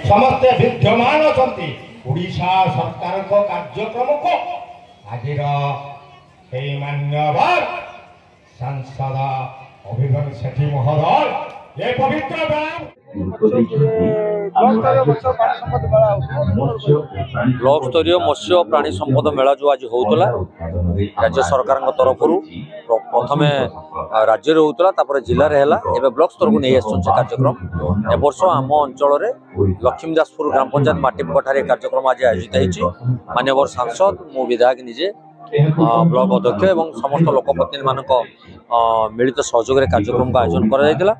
समस्ते विद्यमान अछंती ओडिशा सरकार को कार्यक्रम को आजिर हे मान्यवर सांसद अभिमन्यु सेठी महोदय ये पवित्र ब्लॉक स्तरीय मत्स्य प्राणी संपद मेला जो आज होता राज्य सरकार तरफ प्रथम राज्य होता जिले में ब्लॉक स्तर को नहीं आस कार्यक्रम एवर्ष आम अंचल लक्ष्मीदासपुर ग्राम पंचायत माटीपठारे कार्यक्रम आज आयोजित होती माननीय सांसद मो विधायक निजे ब्लॉक अध्यक्ष एवं समस्त लोकप्रतिनिधि मानक मिलित सहयोग कार्यक्रम का आयोजन करा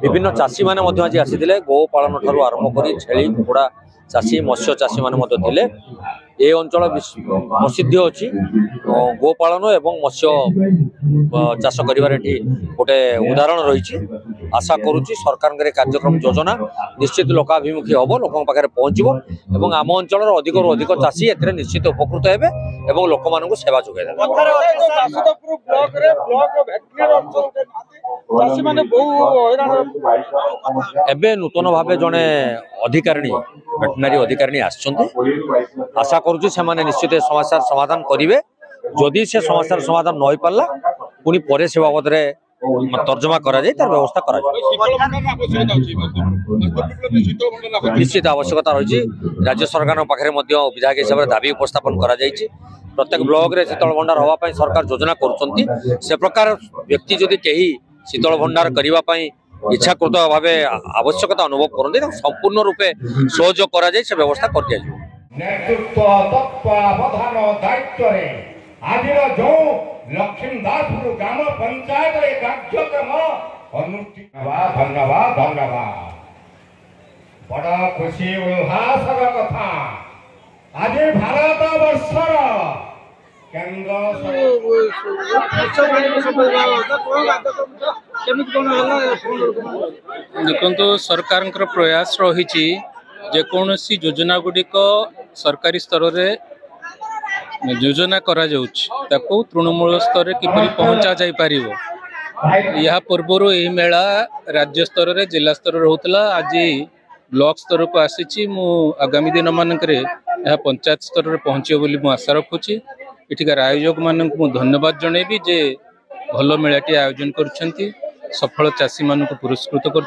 विभिन्न चाषी मैंने आज आसी गोपालन ठार आरंभ कर छेली कुकुड़ा चाषी मत्स्य चाषी मैंने ये अंचल प्रसिद्ध अच्छी गोपालन एवं मत्स्य चाष कर गोटे उदाहरण रही आशा करुच्ची सरकार कार्यक्रम योजना निश्चित लोकाभिमुखी हम लोक पाखे पहुँचो और आम अंचल अधिक अधिक चाषी ए निश्चित उपकृत हे और लोक मान सेवा जोगे एबे नूतन भाव जड़े अधिकारी वेटरनरी अधिकारी आशा करुच्ची से निश्चित समस्या समाधान करेंगे जदि से समस्या समाधान न हो पारा पुणी पर से बाबद तर्जमा करा जाए तार व्यवस्था करा निश्चित आवश्यकता रही राज्य सरकार पाखे विधायक हिसाब से दाबी उपस्थापन करा प्रत्येक ब्लॉक रे शीतल भंडार होगा सरकार योजना कर से प्रकार व्यक्ति जदि कहीं शीतल भंडार करने इच्छाकृत भाव आवश्यकता अनुभव करते संपूर्ण रूपे सहयोग करा जाए से व्यवस्था कर दिया नेतृत्व तत्वावधान दायित्व आज जो लक्ष्मीदासपुर ग्राम पंचायत कार्यक्रम धन्यवाद धन्यवाद धन्यवाद बड़ा खुशी उल्लासर कथा आज भारत वर्षर केंद्र देखो सरकार प्रयास रही जेकोसी योजना गुड़िक सरकारी स्तर में योजना करा ताको तृणमूल स्तर किपरि पहुंचा जाई पारिबो या पूर्वर यही मेला राज्य स्तर रे जिला स्तर होता आज ब्लॉक स्तर को आसी आगामी दिन मानक पंचायत स्तर में पहुँचे बोली मु आशा रखुची इठिकार आयोजक मान धन्यवाद जनइबी जे भल मेलाटी आयोजन कर सफल चाषी मान पुरस्कृत कर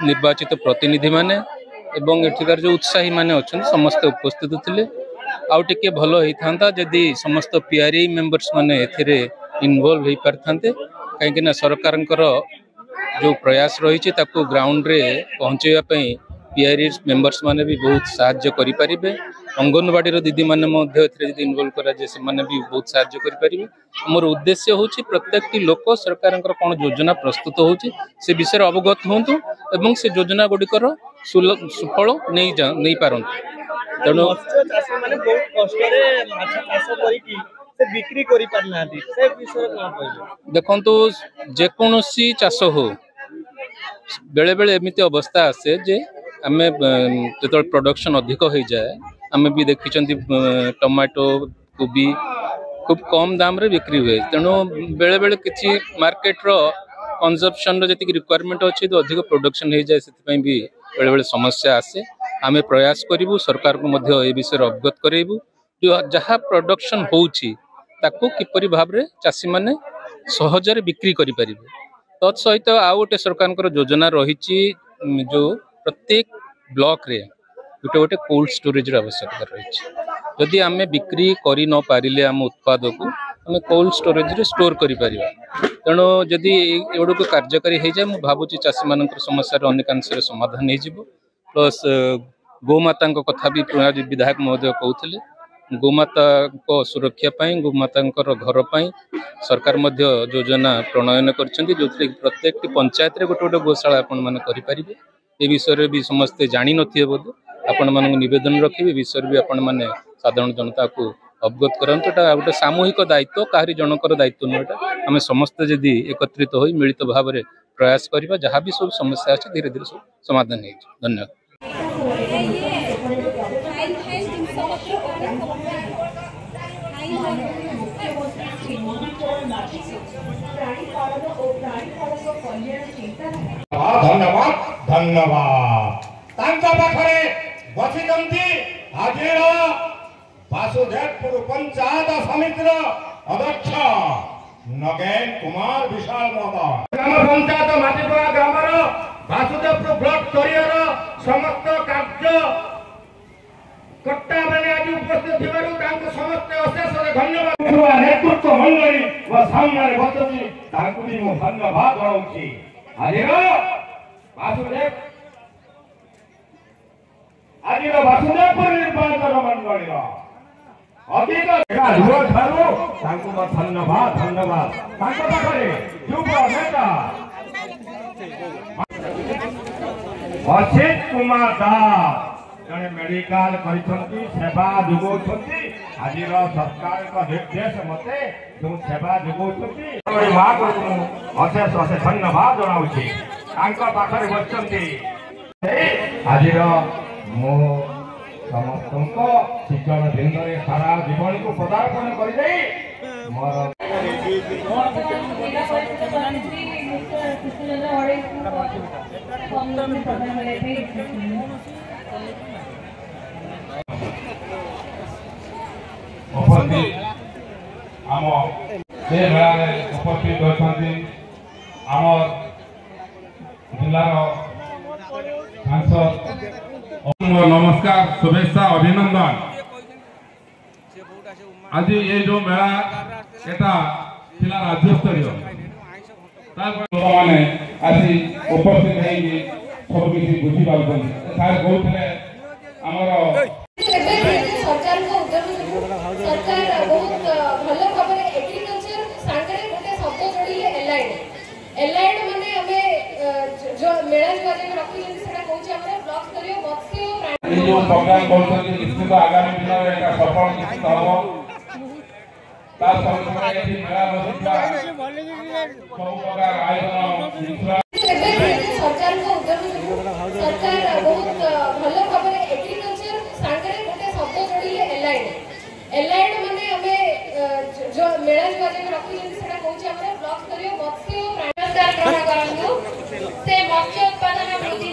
निर्वाचित प्रतिनिधि माने एवं एठिकार जो उत्साही माने अच्छा समस्त उपस्थित थे आउ टिके भल होता जदि समस्त पीआरई मेंबर्स माने एथिरे इन्वॉल्व हो पारथांते कहीं सरकार जो प्रयास रही ग्राउंड रे पहुँचेगा पीआरई मेंबर्स माने भी बहुत साहाय्य करें अंगनवाड़ी दीदी माने इन्वॉल्व करा से माने भी बहुत साहाय्य करें मोर उद्देश्य होची प्रत्येक लोक सरकार कौन योजना प्रस्तुत होची से विषय अवगत होंतु एवं से योजना गुड़िकर सुफल नहीं पारंतु तेणु देखो जेकोसी चाष हो बेले बेले एमती अवस्था आसे जे आम जो प्रोडक्शन अधिक हो जाए आम भी देखी टमाटो कोबी खूब कम दाम रे बिक्री हुए तेणु बेले बेले किसी मार्केट रो कंजप्शन जी रिक्वायरमेंट अच्छी तो अधिक प्रोडक्शन हो जाए से भी बेले बेले समस्या आसे आम प्रयास करूँ सरकार को ए विषय अवगत करेबू जो जहाँ प्रोडक्शन होची ताकू किपरि भाव रे चाषी माने सहजरे बिक्री करि परिबे तत्सहित आउ गोटे सरकार योजना रही जो प्रत्येक ब्लॉक रे गोटे गोटे कोल्ड स्टोरेज आवश्यकता रही जदि आम बिक्री कर न पारिले आम उत्पाद को आम कोल्ड स्टोरेज रे स्टोर करि परिबा तेणु जदि एगुड़ कार्यकारी हो जाए मुझे भावुँ चाषी मान समस्या अनेकांश समाधान हो प्लस गोमाता कथा भी विधायक महोदय कहते गोमाता को सुरक्षा पाई गोमाता घर पाई सरकार योजना प्रणयन कर प्रत्येक पंचायत रे गोटे गोटे गोशाला आपण मैंने करें ये विषय भी समस्ते जानी नथिबे बोध आपण मानक निवेदन रखिबे विषय भी आपण माने साधारण जनता को अवगत करंतु एटा गोटे सामूहिक दायित्व काहरी जनकर दायित्व नुटा आम समस्ते जदि एकत्रित हो मिलित भाव में प्रयास करबा जहाँ भी सब समस्या अच्छे धीरे धीरे सब समाधान हो धन्यवाद। धन्यवाद धन्यवाद तांका पाखरे बसिचंती आजिर वासुदेवपुर पंचायत समितिर अध्यक्ष नगेन कुमार विशाल महोदय ग्राम पंचायत माटीपड़ा ग्रामर वासुदेवपुर ब्लॉक स्तरीयर समस्त कार्य कट्टा मैंने आज उपस्थित थिबारु तांको समस्त अशेष धन्यवाद नेतृत्व मंडली व सामने बसती तांको भी मो धन्यवाद जणाउछि आजिर वासुदेवपुर निर्वाचन मंडली अधिक ठारू तांको धन्यवाद धन्यवाद तांको पाखरे युव नेता असित कुमार दास जड़े मेडिकल करिसंती सेवा जोगौछंती आजिर सरकार का निर्देश मते जो सेवा जोगौछंती मां को अशेष अशेष धन्यवाद जणाउछि तांको पाखरे बसचंती आजिर मो समस्त शिक्षण केन्द्र सारा जीवन को पदार्पण कर मोर उपस्थित आम से मेला उपस्थित होती आम जिलार सांसद नमस्कार शुभेच्छा अभिनंदन आज ये जो मेला एटा थिला राज्य स्तरीय माने आसी उपस्थित होई सब किसी बुझी पाउछन सार कहउथले हमर सरकार को सरकार बहुत भलो भाबरे एग्रीकल्चर सांगरे गोटे शब्द जोड़िले एलाइड माने हमें जो मेला जो आज रखी जंती सेटा कहउछि हमर ब्लॉक स्तरीय मत्स्य ये जो प्रोग्राम करछन निश्चित आगामी दिन में एक सफल निश्चित हो ता समय यदि मेला बसिता सब प्रकार आयोजन सरकार को सरकार बहुत भलो भाबरे एग्रीकल्चर सांगरे गोटे शब्द जोड़िले एलाइड माने हमें जो मेला जो आज रखी जंती सेटा कहउछि हमर ब्लॉक स्तरीय मत्स्य प्राणीकार ग्रहण करंतु से मत्स्य उत्पादन वृद्धि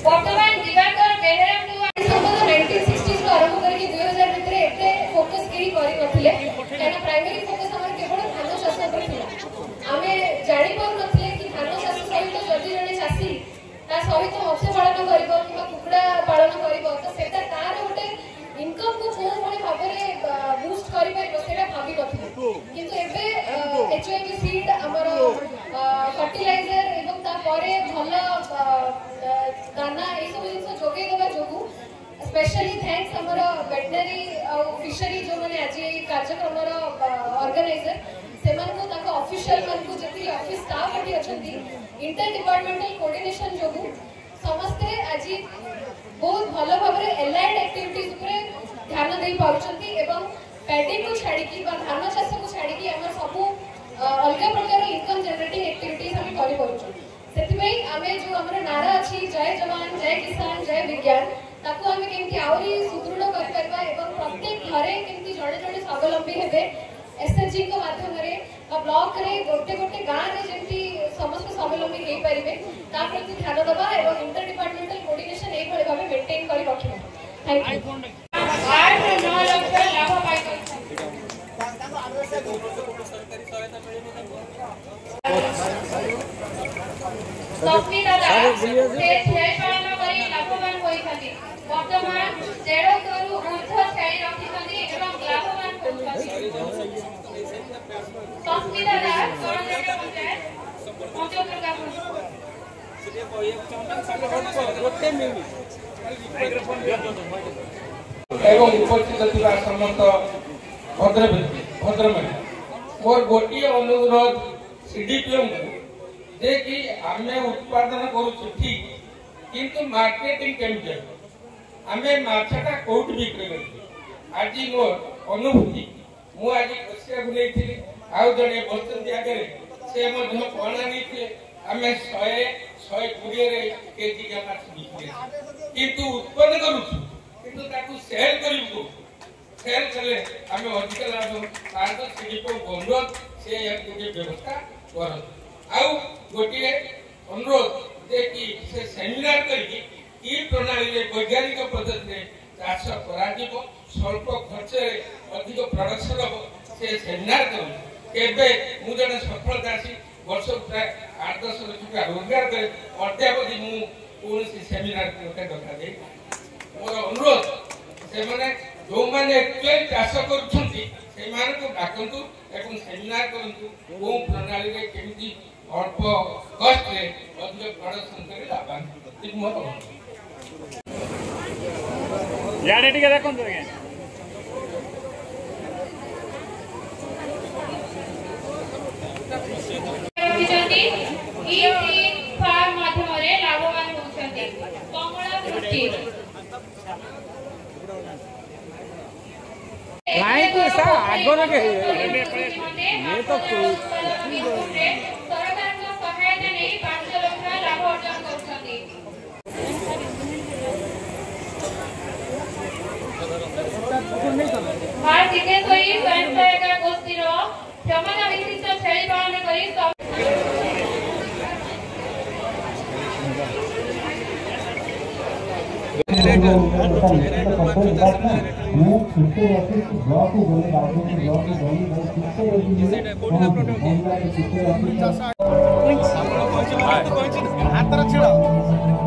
वर्तमान दिवाकर बेहेरा 1960s को आरंभ करके 2000 भितर एते फोकस केही करि नथिले काना प्राइमरी फोकस हमर केवल धान चाष पर थिला आमे जानि पर नथिले कि धान चाष सहित जदि जने चासी ता सहित मत्स्य पालन करिवो कि कुकुडा पालन करिवो तो सेटा तार गोटे इनकम को को भली भाबरे बूस्ट करि परिबो सेटा भाबी नथिले किंतु एबे एचआईवी सीड हमर फर्टिलाइजर एवं ता परे भलो दाना ए सब जिंस जोगे देबा जोगु स्पेशली थैंक्स हमर वेटनरी और फिशरी जो माने आज ए कार्यक्रम ऑर्गेनाइजर सेमान को ताको ऑफिशियल मान को जति ऑफिस स्टाफ एठी अछंती इंटर डिपार्टमेंटल कोऑर्डिनेशन जोगु समस्ते आज बहुत भलो भाबरे एलाइड एक्टिविटीज ऊपर ध्यान देई पाउछंती एवं पैडी को छाड़ी की बा धान चाष को छाड़ी की हमर सबु अलग प्रकार इनकम जनरेटिंग एक्टिविटीज हम करि पाउछु सेति आमे जो हमर नारा अछि जय जवान जय किसान जय विज्ञान ताको आमे केमती आउरी सुदृढ़ करि परबा एवं प्रत्येक घरे केमती जड़े जड़े स्वावलंबी हेबे एसएचजी को माध्यम रे ब्लॉक रे गोटे गोटे गां रे जेमती समस्त स्वावलंबी हेई परिबे ता प्रति ध्यान देबा एवं इंटर डिपार्टमेंटल कोऑर्डिनेशन एई भले भाबे मेंटेन करि रखिबा थैंक यू आर रे 9 लाख लाभ पाई सपनी दादा से छे पालन करी लाभवान होइथाती वर्तमान 1.5 करोड़ ऊर्ध्व छाई रखिथाती एवं लाभवान होइथाती सपनी दादा करंजटा पंचायत पंचोत्तर गाम गोटे माइक्रोफोन एवं उपस्थित थिबा समस्त भद्रमें मोर गोटे अनुरोध सीडीपीओ जे कि आमे उत्पादन करूछु ठीक किंतु मार्केटिंग केमते आमे माछटा कोट बिक्री करू आज मोर अनुभूति मु आज कोसिया गुनै थी आउ जने बसंती आगे से मध्य पणा नहीं आमे 100 120 रे केजी का माछ बिक्री किंतु उत्पन्न करूछु किंतु ताकू सेल करिबो सेल कले आमे अधिक लाभ तार शिल्प अनुरोध से गोटे व्यवस्था कर आउ गोटे अनुरोध जे कि से सेमिनार करी की प्रणाली वैज्ञानिक पद्धति चाष करा स्वल्प खर्च अधिक प्रोडक्शन हम से सेमिनार कर केबे मु जने सफल चाषी वर्ष प्राय 8-10 लाख टका रोजगार करे अद्यावधि मु कौन सेमिनार डका दे मोर अनुरोध से माने जो माने एक्चुअली चाष करूछंती से माने को डाकंतु एवं सेमिनार करंतु को प्रणाली रे केमिति अल्प कष्ट रे अधिक प्रोडक्शन करे लाभान्वित मोर याडे टिके देखंतु आगे रखिछंती ई फार्म माध्यमरे लाभवान होछंती कमला दृष्टि लाइन को सा आगो लगे ये तो सरकार को सहायता नहीं 5 लाख लाभ अर्जन करछंती बार जितेश्वरी स्वयं सहायता गोष्ठीर क्षमता विशिष्ट छेली पालन करी हाथ रख